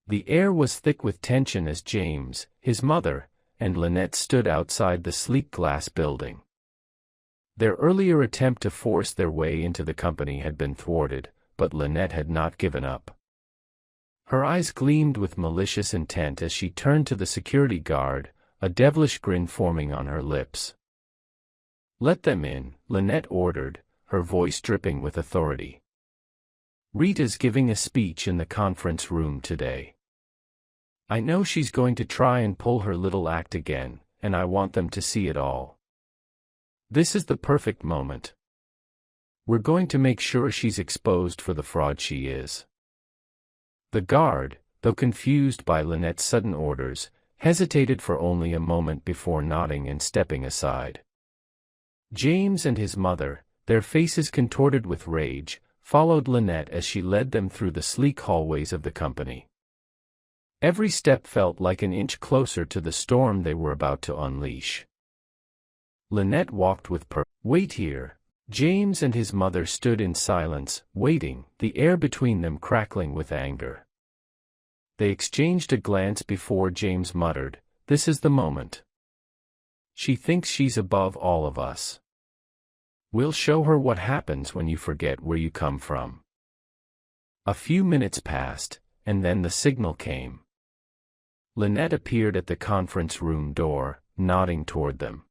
The air was thick with tension as James, his mother, and Lynette stood outside the sleek glass building. Their earlier attempt to force their way into the company had been thwarted, but Lynette had not given up. Her eyes gleamed with malicious intent as she turned to the security guard, a devilish grin forming on her lips. "Let them in," Lynette ordered, her voice dripping with authority. "Rita's giving a speech in the conference room today. I know she's going to try and pull her little act again, and I want them to see it all. This is the perfect moment. We're going to make sure she's exposed for the fraud she is." The guard, though confused by Lynette's sudden orders, hesitated for only a moment before nodding and stepping aside. James and his mother, their faces contorted with rage, followed Lynette as she led them through the sleek hallways of the company. Every step felt like an inch closer to the storm they were about to unleash. Lynette walked with "Wait here." James and his mother stood in silence, waiting, the air between them crackling with anger. They exchanged a glance before James muttered, "This is the moment. She thinks she's above all of us. We'll show her what happens when you forget where you come from." A few minutes passed, and then the signal came. Lynette appeared at the conference room door, nodding toward them.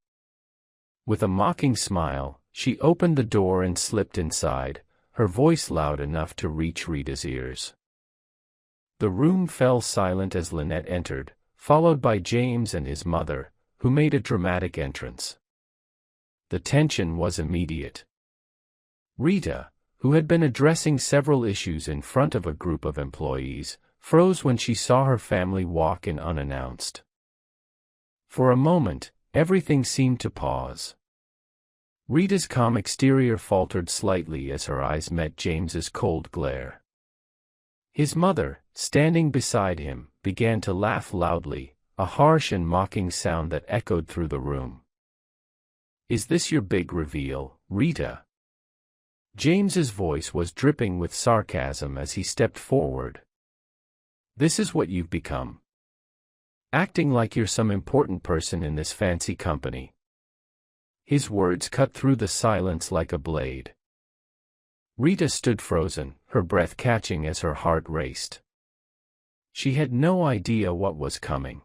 With a mocking smile, she opened the door and slipped inside, her voice loud enough to reach Rita's ears. The room fell silent as Lynette entered, followed by James and his mother, who made a dramatic entrance. The tension was immediate. Rita, who had been addressing several issues in front of a group of employees, froze when she saw her family walk in unannounced. For a moment, everything seemed to pause. Rita's calm exterior faltered slightly as her eyes met James's cold glare. His mother, standing beside him, began to laugh loudly, a harsh and mocking sound that echoed through the room. "Is this your big reveal, Rita?" James's voice was dripping with sarcasm as he stepped forward. "This is what you've become? Acting like you're some important person in this fancy company." His words cut through the silence like a blade. Rita stood frozen, her breath catching as her heart raced. She had no idea what was coming.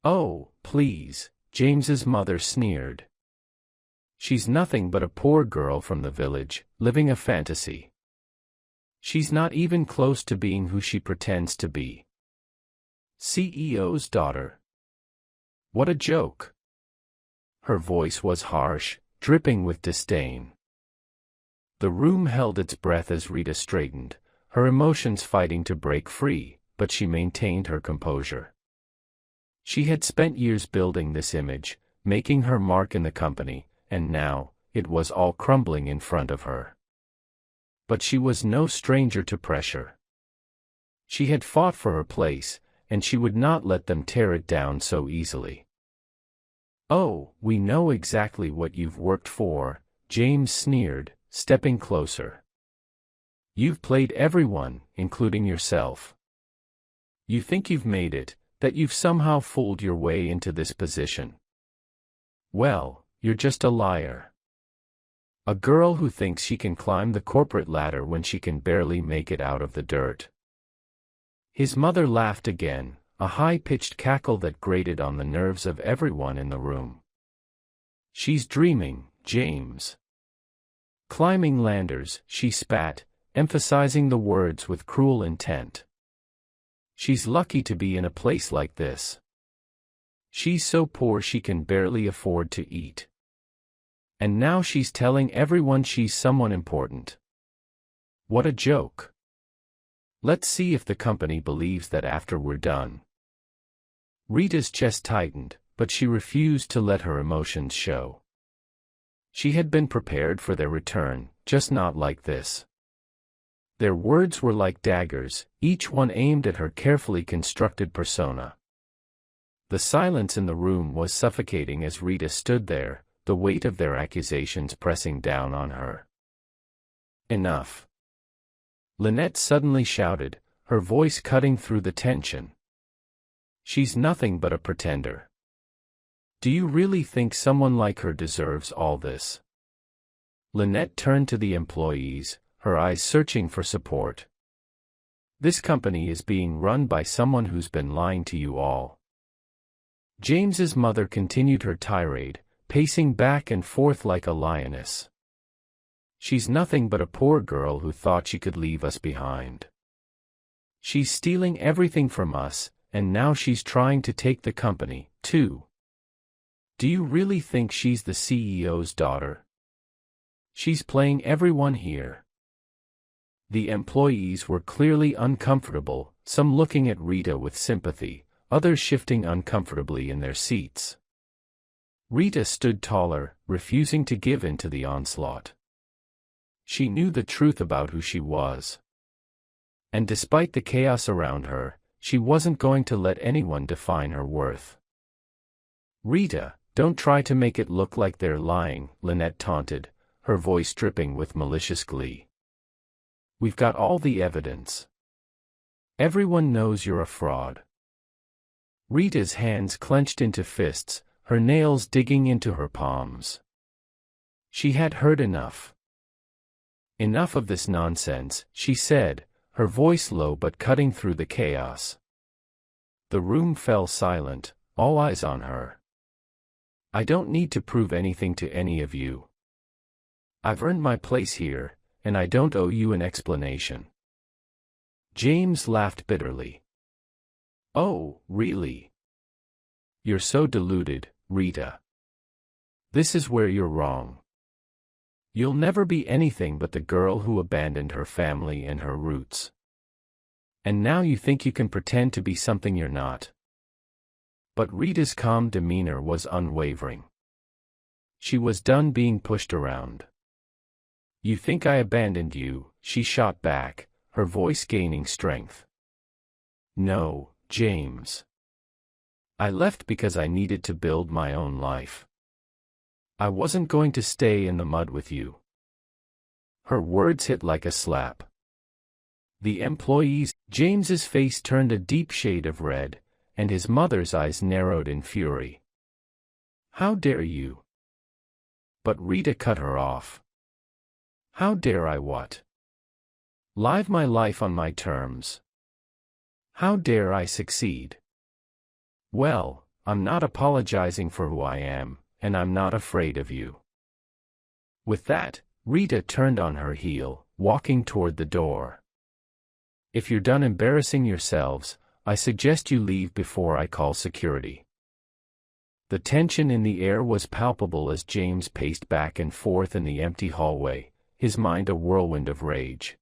"Oh, please," James's mother sneered. "She's nothing but a poor girl from the village, living a fantasy. She's not even close to being who she pretends to be. CEO's daughter. What a joke." Her voice was harsh, dripping with disdain. The room held its breath as Rita straightened, her emotions fighting to break free, but she maintained her composure. She had spent years building this image, making her mark in the company, and now, it was all crumbling in front of her. But she was no stranger to pressure. She had fought for her place, and she would not let them tear it down so easily. "Oh, we know exactly what you've worked for," James sneered, stepping closer. "You've played everyone, including yourself. You think you've made it, that you've somehow fooled your way into this position. Well, you're just a liar. A girl who thinks she can climb the corporate ladder when she can barely make it out of the dirt." His mother laughed again, a high-pitched cackle that grated on the nerves of everyone in the room. "She's dreaming, James. Climbing ladders," she spat, emphasizing the words with cruel intent. "She's lucky to be in a place like this. She's so poor she can barely afford to eat. And now she's telling everyone she's someone important. What a joke. Let's see if the company believes that after we're done." Rita's chest tightened, but she refused to let her emotions show. She had been prepared for their return, just not like this. Their words were like daggers, each one aimed at her carefully constructed persona. The silence in the room was suffocating as Rita stood there, the weight of their accusations pressing down on her. "Enough." Lynette suddenly shouted, her voice cutting through the tension. "She's nothing but a pretender. Do you really think someone like her deserves all this?" Lynette turned to the employees, her eyes searching for support. "This company is being run by someone who's been lying to you all." James's mother continued her tirade, pacing back and forth like a lioness. "She's nothing but a poor girl who thought she could leave us behind. She's stealing everything from us, and now she's trying to take the company, too. Do you really think she's the CEO's daughter? She's playing everyone here." The employees were clearly uncomfortable, some looking at Rita with sympathy, others shifting uncomfortably in their seats. Rita stood taller, refusing to give in to the onslaught. She knew the truth about who she was. And despite the chaos around her, she wasn't going to let anyone define her worth. "Rita, don't try to make it look like they're lying," Lynette taunted, her voice dripping with malicious glee. "We've got all the evidence. Everyone knows you're a fraud." Rita's hands clenched into fists, her nails digging into her palms. She had heard enough. "Enough of this nonsense," she said, her voice low but cutting through the chaos. The room fell silent, all eyes on her. "I don't need to prove anything to any of you. I've earned my place here, and I don't owe you an explanation." James laughed bitterly. "Oh, really? You're so deluded, Rita. This is where you're wrong. You'll never be anything but the girl who abandoned her family and her roots. And now you think you can pretend to be something you're not." But Rita's calm demeanor was unwavering. She was done being pushed around. "You think I abandoned you," she shot back, her voice gaining strength. "No, James. I left because I needed to build my own life. I wasn't going to stay in the mud with you." Her words hit like a slap. The employees, James's face turned a deep shade of red, and his mother's eyes narrowed in fury. "How dare you?" But Rita cut her off. "How dare I what? Live my life on my terms. How dare I succeed? Well, I'm not apologizing for who I am, and I'm not afraid of you." With that, Rita turned on her heel, walking toward the door. "If you're done embarrassing yourselves, I suggest you leave before I call security." The tension in the air was palpable as James paced back and forth in the empty hallway, his mind a whirlwind of rage.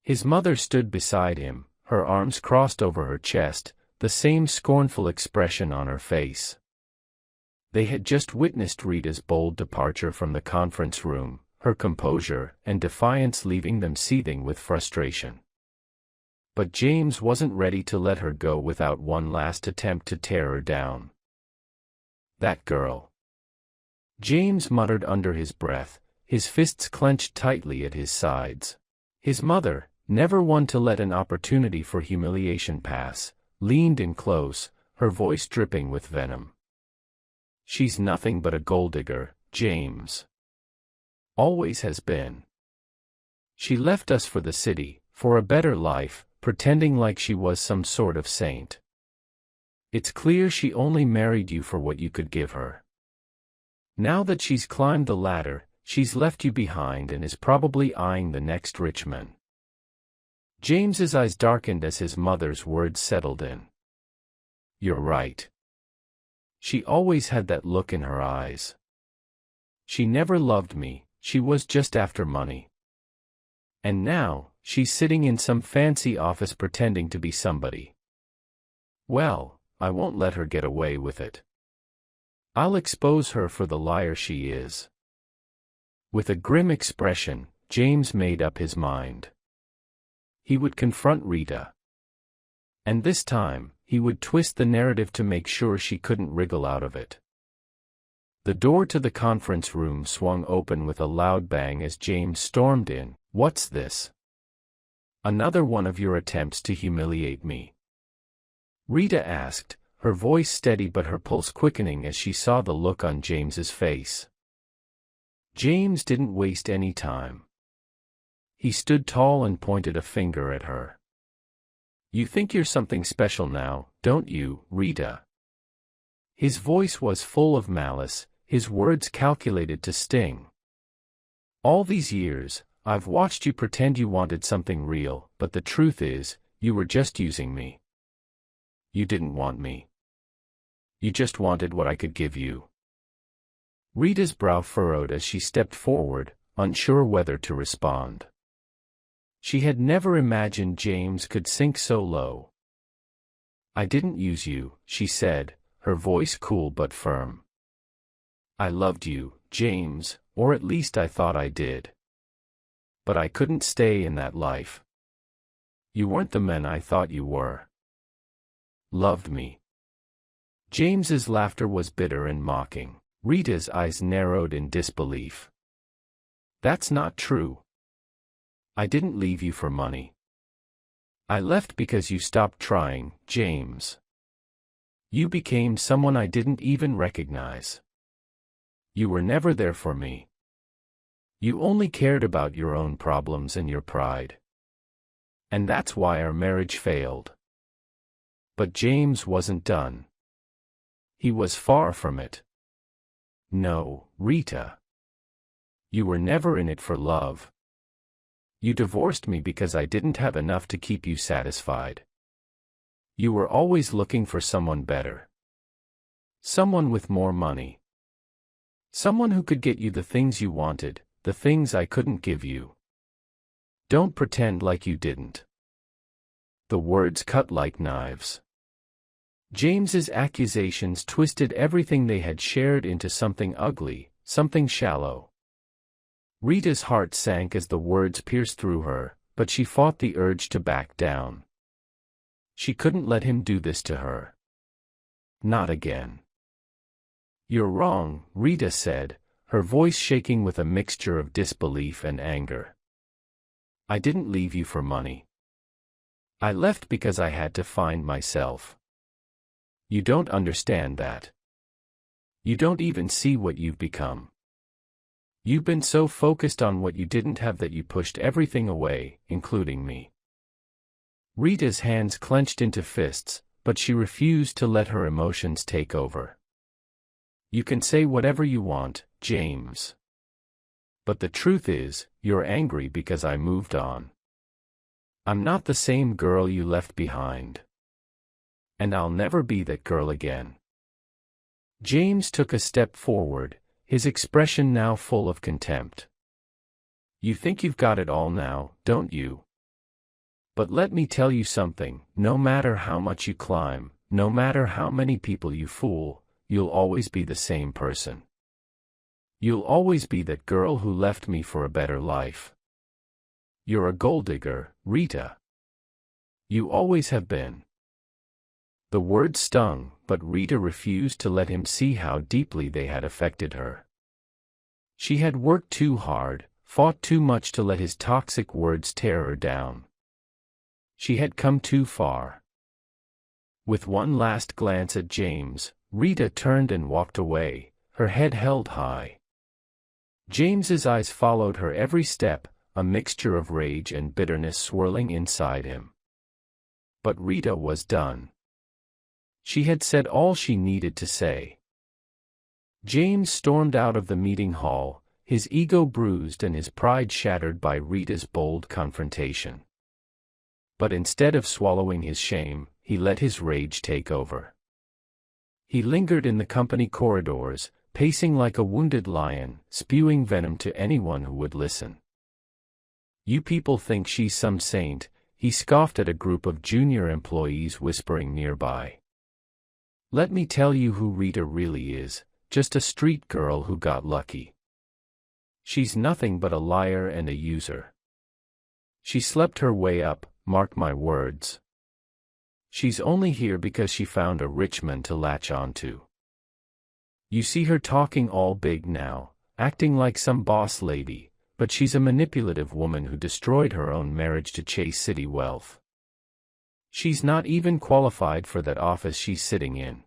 His mother stood beside him, her arms crossed over her chest, the same scornful expression on her face. They had just witnessed Rita's bold departure from the conference room, her composure and defiance leaving them seething with frustration. But James wasn't ready to let her go without one last attempt to tear her down. "That girl," James muttered under his breath, his fists clenched tightly at his sides. His mother, never one to let an opportunity for humiliation pass, leaned in close, her voice dripping with venom. "She's nothing but a gold digger, James. Always has been. She left us for the city, for a better life, pretending like she was some sort of saint. It's clear she only married you for what you could give her. Now that she's climbed the ladder, she's left you behind and is probably eyeing the next rich man." James's eyes darkened as his mother's words settled in. "You're right. She always had that look in her eyes. She never loved me, she was just after money. And now, she's sitting in some fancy office pretending to be somebody. Well, I won't let her get away with it. I'll expose her for the liar she is." With a grim expression, James made up his mind. He would confront Rita. And this time, he would twist the narrative to make sure she couldn't wriggle out of it. The door to the conference room swung open with a loud bang as James stormed in. "What's this? Another one of your attempts to humiliate me?" Rita asked, her voice steady but her pulse quickening as she saw the look on James's face. James didn't waste any time. He stood tall and pointed a finger at her. "You think you're something special now, don't you, Rita?" His voice was full of malice, his words calculated to sting. "All these years, I've watched you pretend you wanted something real, but the truth is, you were just using me. You didn't want me. You just wanted what I could give you." Rita's brow furrowed as she stepped forward, unsure whether to respond. She had never imagined James could sink so low. "I didn't use you," she said, her voice cool but firm. "I loved you, James, or at least I thought I did. But I couldn't stay in that life. You weren't the man I thought you were." "Loved me." James's laughter was bitter and mocking. Rita's eyes narrowed in disbelief. "That's not true. I didn't leave you for money. I left because you stopped trying, James. You became someone I didn't even recognize. You were never there for me. You only cared about your own problems and your pride. And that's why our marriage failed." But James wasn't done. He was far from it. "No, Rita. You were never in it for love. You divorced me because I didn't have enough to keep you satisfied. You were always looking for someone better. Someone with more money. Someone who could get you the things you wanted, the things I couldn't give you. Don't pretend like you didn't." The words cut like knives. James's accusations twisted everything they had shared into something ugly, something shallow. Rita's heart sank as the words pierced through her, but she fought the urge to back down. She couldn't let him do this to her. Not again. "You're wrong," Rita said, her voice shaking with a mixture of disbelief and anger. "I didn't leave you for money. I left because I had to find myself. You don't understand that. You don't even see what you've become. You've been so focused on what you didn't have that you pushed everything away, including me." Rita's hands clenched into fists, but she refused to let her emotions take over. "You can say whatever you want, James. But the truth is, you're angry because I moved on. I'm not the same girl you left behind. And I'll never be that girl again." James took a step forward, his expression now full of contempt. "You think you've got it all now, don't you? But let me tell you something, no matter how much you climb, no matter how many people you fool, you'll always be the same person. You'll always be that girl who left me for a better life. You're a gold digger, Rita. You always have been." The words stung, but Rita refused to let him see how deeply they had affected her. She had worked too hard, fought too much to let his toxic words tear her down. She had come too far. With one last glance at James, Rita turned and walked away, her head held high. James's eyes followed her every step, a mixture of rage and bitterness swirling inside him. But Rita was done. She had said all she needed to say. James stormed out of the meeting hall, his ego bruised and his pride shattered by Rita's bold confrontation. But instead of swallowing his shame, he let his rage take over. He lingered in the company corridors, pacing like a wounded lion, spewing venom to anyone who would listen. "You people think she's some saint," he scoffed at a group of junior employees whispering nearby. "Let me tell you who Rita really is, just a street girl who got lucky. She's nothing but a liar and a user. She slept her way up, mark my words. She's only here because she found a rich man to latch onto. You see her talking all big now, acting like some boss lady, but she's a manipulative woman who destroyed her own marriage to chase city wealth. She's not even qualified for that office she's sitting in.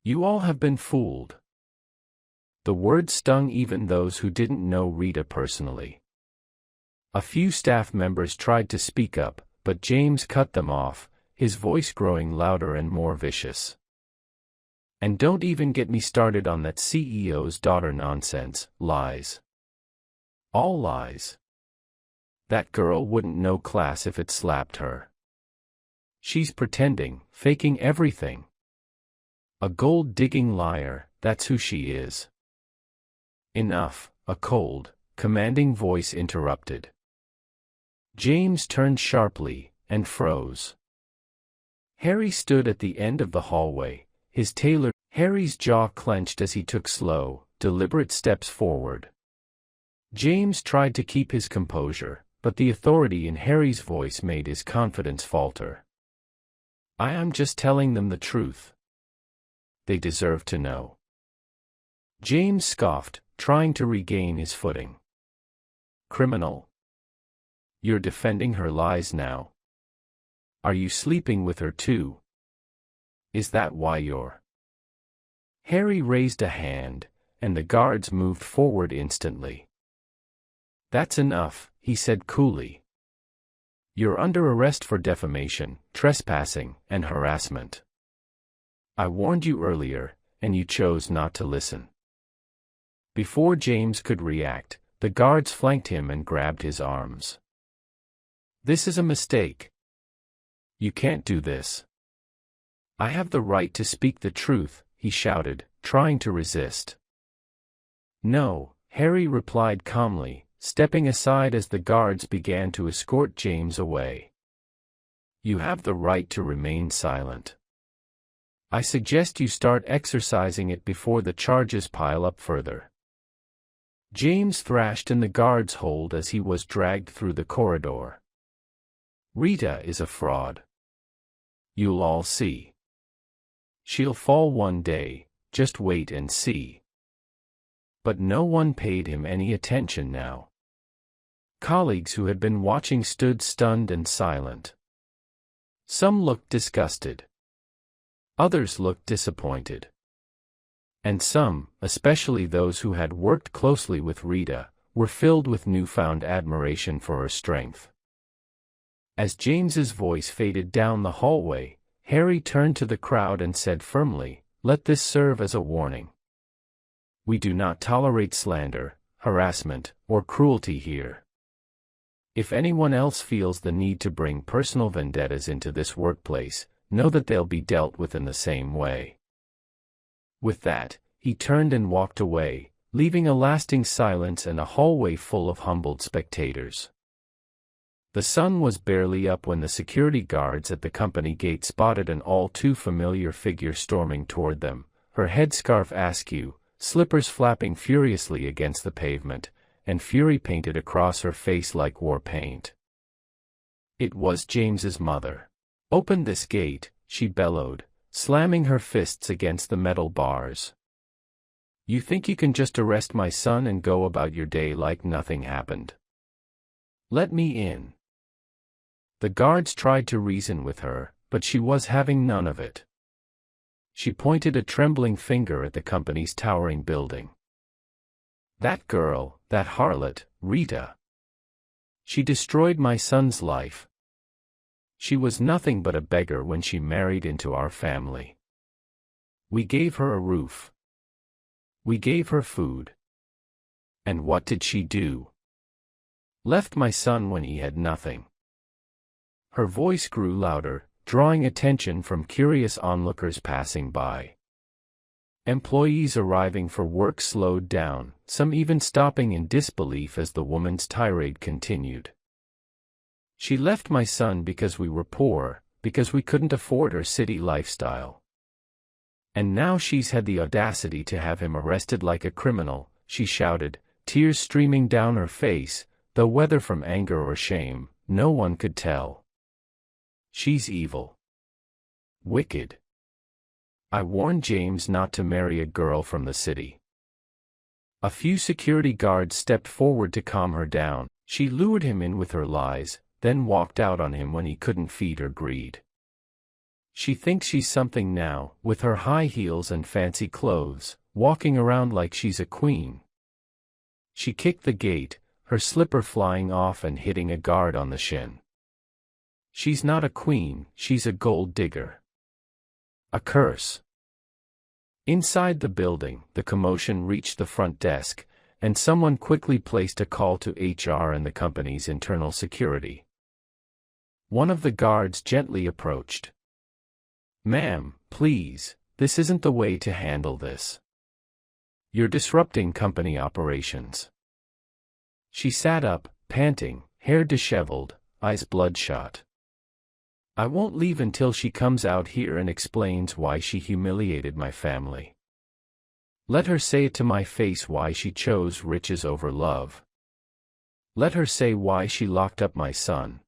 You all have been fooled." The words stung even those who didn't know Rita personally. A few staff members tried to speak up, but James cut them off, his voice growing louder and more vicious. "And don't even get me started on that CEO's daughter nonsense, lies. All lies. That girl wouldn't know class if it slapped her. She's pretending, faking everything. A gold-digging liar, that's who she is." "Enough," a cold, commanding voice interrupted. James turned sharply, and froze. Harry stood at the end of the hallway, his tailored. Harry's jaw clenched as he took slow, deliberate steps forward. James tried to keep his composure, but the authority in Harry's voice made his confidence falter. "I am just telling them the truth. They deserve to know." James scoffed, trying to regain his footing. "Criminal. You're defending her lies now. Are you sleeping with her too? Is that why you're—" Harry raised a hand, and the guards moved forward instantly. "That's enough," he said coolly. "You're under arrest for defamation, trespassing, and harassment. I warned you earlier, and you chose not to listen." Before James could react, the guards flanked him and grabbed his arms. "This is a mistake. You can't do this." "I have the right to speak the truth," he shouted, trying to resist. "No," Harry replied calmly, stepping aside as the guards began to escort James away. "You have the right to remain silent. I suggest you start exercising it before the charges pile up further." James thrashed in the guard's hold as he was dragged through the corridor. "Rita is a fraud. You'll all see. She'll fall one day, just wait and see." But no one paid him any attention now. Colleagues who had been watching stood stunned and silent. Some looked disgusted. Others looked disappointed. And some, especially those who had worked closely with Rita, were filled with newfound admiration for her strength. As James's voice faded down the hallway, Harry turned to the crowd and said firmly, "Let this serve as a warning. We do not tolerate slander, harassment, or cruelty here. If anyone else feels the need to bring personal vendettas into this workplace, know that they'll be dealt with in the same way." With that, he turned and walked away, leaving a lasting silence and a hallway full of humbled spectators. The sun was barely up when the security guards at the company gate spotted an all-too-familiar figure storming toward them, her headscarf askew, slippers flapping furiously against the pavement, and fury painted across her face like war paint. It was James's mother. "Open this gate," she bellowed, slamming her fists against the metal bars. "You think you can just arrest my son and go about your day like nothing happened? Let me in." The guards tried to reason with her, but she was having none of it. She pointed a trembling finger at the company's towering building. "That girl, that harlot, Rita. She destroyed my son's life. She was nothing but a beggar when she married into our family. We gave her a roof. We gave her food. And what did she do? Left my son when he had nothing." Her voice grew louder, drawing attention from curious onlookers passing by. Employees arriving for work slowed down, some even stopping in disbelief as the woman's tirade continued. "She left my son because we were poor, because we couldn't afford her city lifestyle. And now she's had the audacity to have him arrested like a criminal," she shouted, tears streaming down her face, though whether from anger or shame, no one could tell. "She's evil. Wicked. I warned James not to marry a girl from the city. A few security guards stepped forward to calm her down. She lured him in with her lies, then walked out on him when he couldn't feed her greed. She thinks she's something now, with her high heels and fancy clothes, walking around like she's a queen. She kicked the gate, her slipper flying off and hitting a guard on the shin. She's not a queen, she's a gold digger. A curse. Inside the building, the commotion reached the front desk, and someone quickly placed a call to HR and the company's internal security. One of the guards gently approached. "Ma'am, please, this isn't the way to handle this. You're disrupting company operations." She sat up, panting, hair disheveled, eyes bloodshot. "I won't leave until she comes out here and explains why she humiliated my family. Let her say it to my face why she chose riches over love. Let her say why she locked up my son."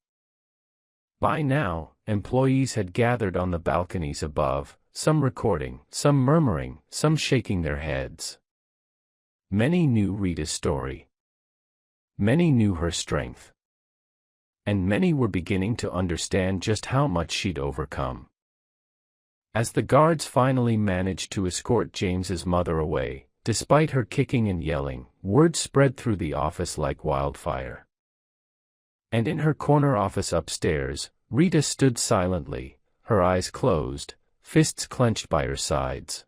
By now, employees had gathered on the balconies above, some recording, some murmuring, some shaking their heads. Many knew Rita's story. Many knew her strength. And many were beginning to understand just how much she'd overcome. As the guards finally managed to escort James's mother away, despite her kicking and yelling, word spread through the office like wildfire. And in her corner office upstairs, Rita stood silently, her eyes closed, fists clenched by her sides.